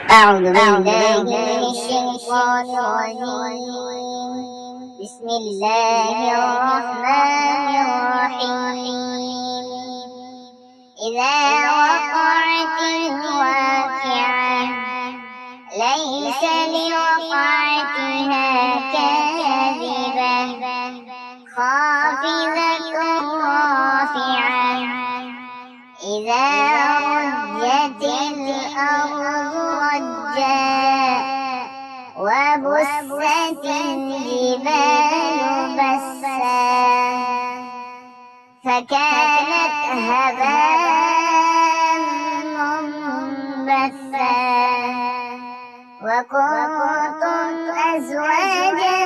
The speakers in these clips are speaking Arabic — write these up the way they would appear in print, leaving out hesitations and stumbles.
أعوذ بالله من الشيطان الرجيم. بسم الله الرحمن الرحيم. إذا وقعت الواقعة ليس لوقعتها كاذبة خافضة رافعة إذا رجت الأرض رجا وبست الجبال بسا فكانت هباء منبثا وكنتم أزواجا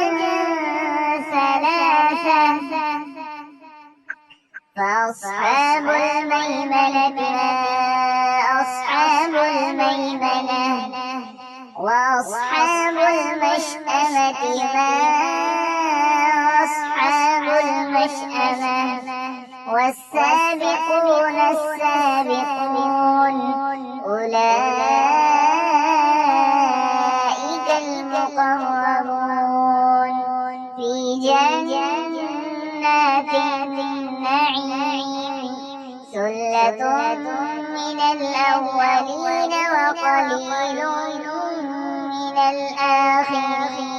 ثلاثة فأصحاب الميمنة ما أصحاب الميمنة وأصحاب المشأمة ما أصحاب المشأمة والسابقون السابقون أولئك المقربون في جنات النعيم ثلة من الأولين وقليل من الآخرين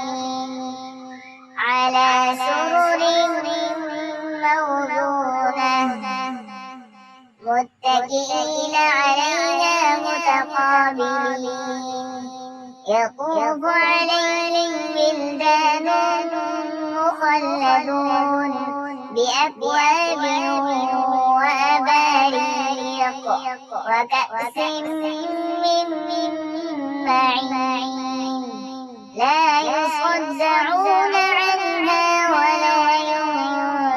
على سرر موضونة متكئين عليها متقابلين يطوف عليهم ولدان مخلدون بأكواب وأباريق وكأس من معين لا يصدعون عنها ولا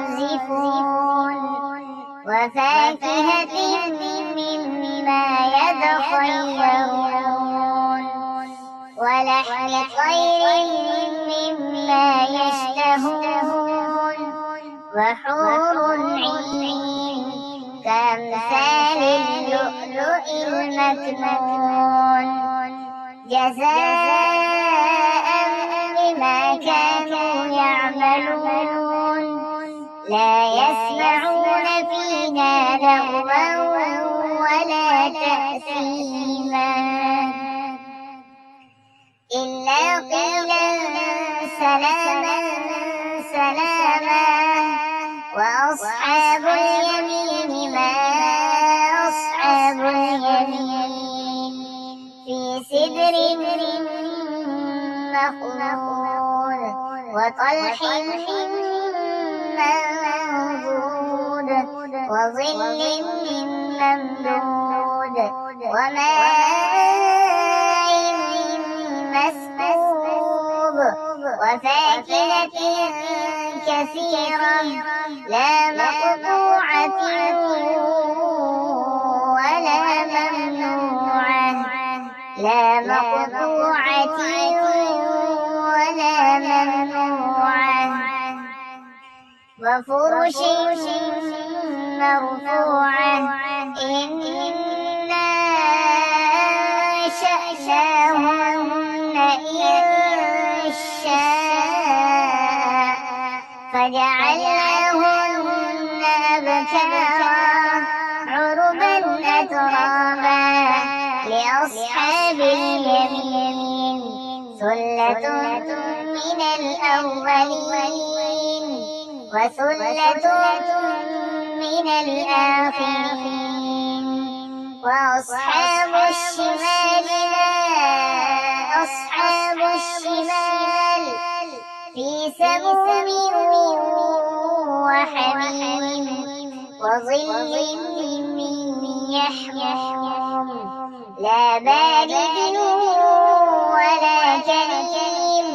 ينزفون وفاكهة مما يتخيرون ولحم طير مما يشتهون وحور عين كأمثال اللؤلؤ المكنون جزاء بما كانوا يعملون لا يسمعون فيها لغوا ولا تأثيما إلا قيلا سلاما سلاما وأصحاب اليمين ما أصحاب اليمين في سدر مخضود وطلح منضود وظل ممدود وماء مسكوب وفاكهة كثيرة لا مقطوعة ولا ممنوعة لا مقطوعة ولا ممنوعة وفرش مرفوعة إنا أنشأناهن إنشاء فجعلناهن أبكارا عربا أترابا لأصحاب اليمين ثلة من الأولين وثلة من الآخرين وأصحاب الشمال ما أصحاب الشمال في سموم وحميم وظل من يحموم لا بارد ولا كريم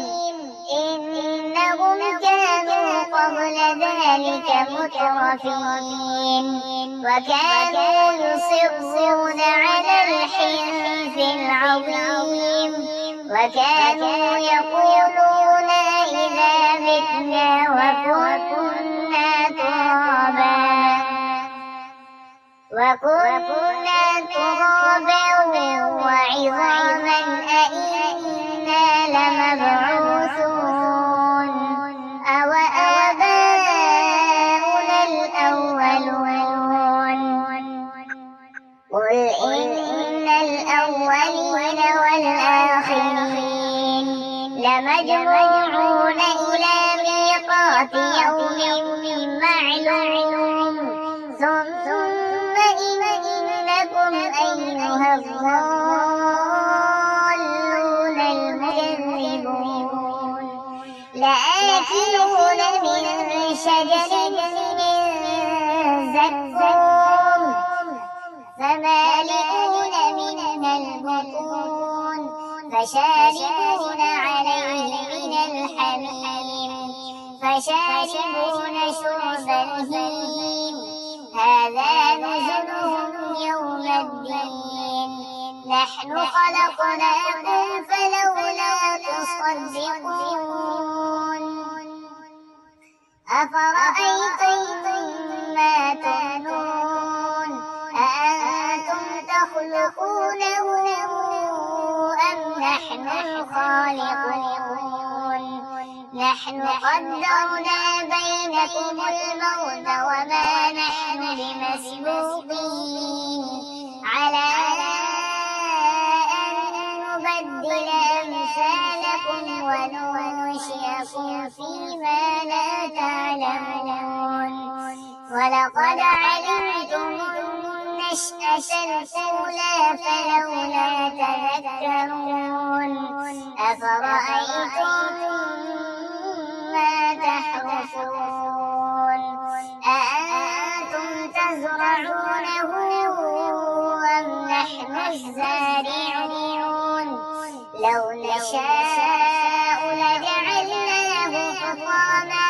إنهم كانوا قبل ذلك مترفين وكانوا يصرون على الحنث العظيم وكانوا يقولون إذا متنا وكنا ترابا وعظاما الأولين والآخرين لمجموعون إلى ميقات يوم معلوم ثم إنكم أيها الضالون المكذبون لآكلون من شجر من زقوم فمالئون منها البطون فشاربون عليه من الحميم فشاربون شرب الهيم هذا نزلهم يوم الدين نحن خلقناكم فلولا تصدقون أفرأيتم ما تمنون أأنتم تخلقونه أم نحن الخالقون نحن قدرنا بينكم الموت وما نحن بمسبوقين على أن نبدل أمثالكم وننشئكم فيما لا تعلمون ولقد علمتم النشأة الأولى فلولا تذكرون أفرأيتم ما تحرثون أأنتم تزرعونه أم نحن الزارعون لو نشاء لجعلناه حطاما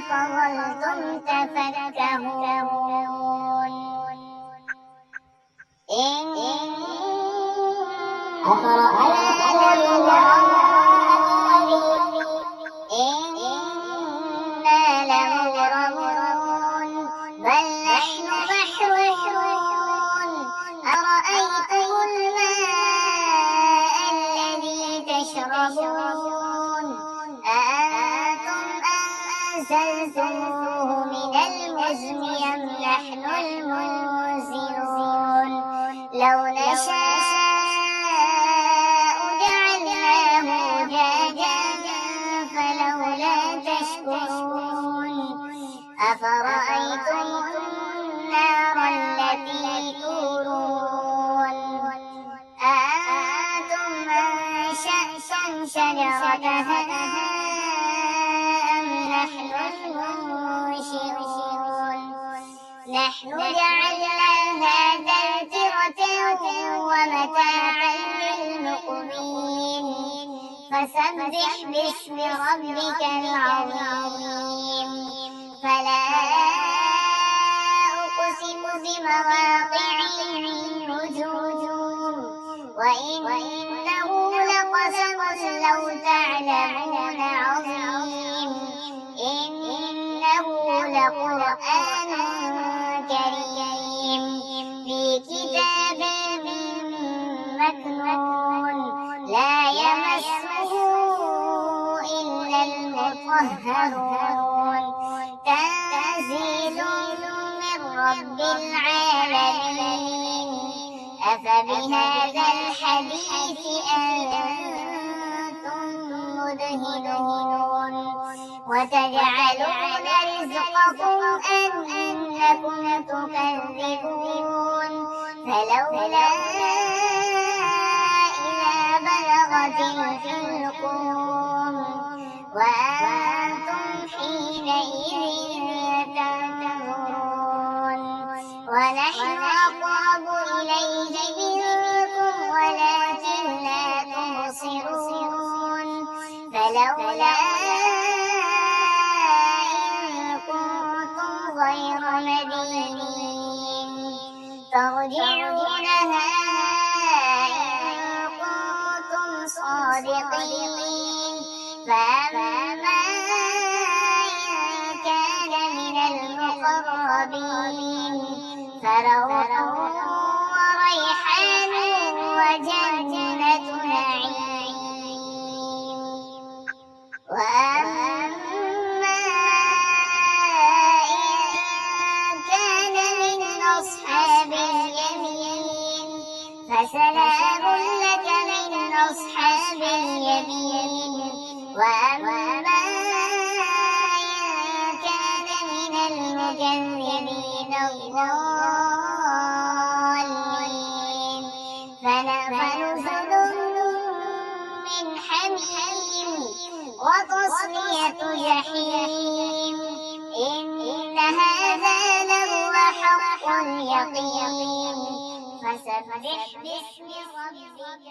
فظلتم تفكهون إنا لمغرمون بل نحن محرومون أرأيتم الماء الذي تشربون أأنتم أنزلتموه من المزن أم نحن المنزلون لو نشاء جعلناه أجاجا فلولا تشكرون أفرأيتم النار التي تورون أأنتم أنشأتم شجرتها أم نحن المنشئون نحن جعلناها تذكرة ومتاعا للمقوين فسبح باسم ربك العظيم فلا أقسم بمواقع النجوم وإنه لقسم لو تعلمون عظيم إنه لقرآن كريم في كتاب مكنون لا يمسه إلا المطهرون تنزيل من رب العالمين أفبهذا الحديث أنتم مدهنون وتجعلون رزقكم أنكم تكذبون فلولا إذا بلغت الحلقوم وأنتم حينئذ تنظرون ونحن أقرب إليه منكم ولكن لا تبصرون فلولا غير مدينين ترجعونها إن كنتم صادقين فأما إن كان من المقربين فروح وريحان وجنة نعيم وأما أصحاب اليمين فسلام لك من أصحاب اليمين وأما إن كان من المكذبين الضالين فنزل من حميم وتصلية جحيم إن هذا لهو حق اليقين فسبح باسم ربك